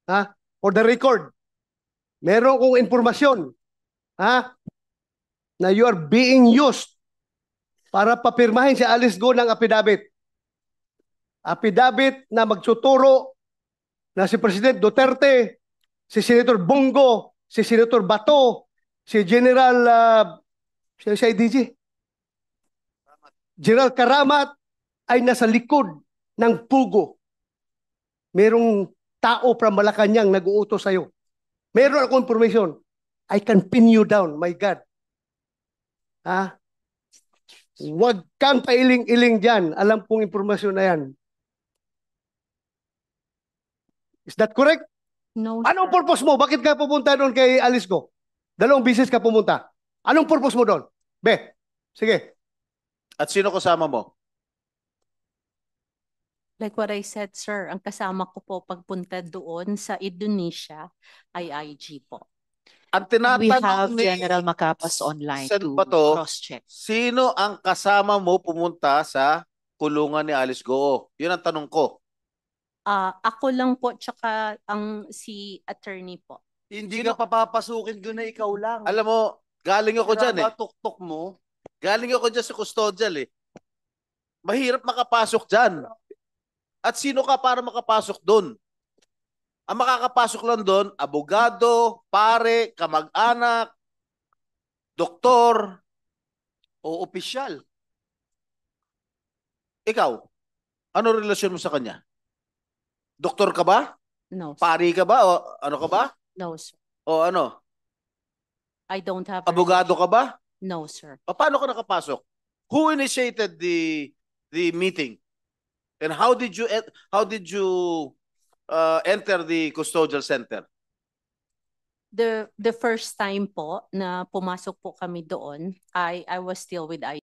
Ha? For the record, meron kong informasyon, ha? Na you are being used para papirmahin si Alice Go ng affidavit. Affidavit na magtuturo na si President Duterte, si Senator Bongo, si Senator Bato, si General si IDG, General Karamat ay nasa likod ng pugo. Merong tao from Malacanang nag-uutos sa'yo. Meron akong information. I can pin you down, my God. Ha? Huwag kang pailing-iling dyan. Alam kong informasyon na yan. Is that correct? No, Anong sir. purpose mo? Bakit ka pupunta doon kay Alice Go? Dalawang bisis ka pumunta. Anong purpose mo doon? Be, sige. At sino kasama mo? Like what I said, sir, ang kasama ko po pagpunta doon sa Indonesia ay IG po. Ang We tinatanong have ni General Macapas online Sen. to Bato, cross-check. sino ang kasama mo pumunta sa kulungan ni Alice Goo? Yun ang tanong ko. Ako lang po tsaka ang si attorney po. Hindi ka papapasukin doon na ikaw lang. Alam mo, galing ako dyan eh. Tuktok mo. Galing ako dyan sa custodial eh. Mahirap makapasok dyan. At sino ka para makapasok doon? Ang makakapasok lang doon, abogado, pare, kamag-anak, doktor. O opisyal. Ikaw, ano relasyon mo sa kanya? Doktor ka ba? No, sir. Pari ka ba? O ano ka ba? No, sir. O ano? I don't have Abogado ka ba? No, sir. O paano ka nakapasok? Who initiated the meeting? And how did you enter the custodial center? The first time po na pumasok po kami doon, I was still with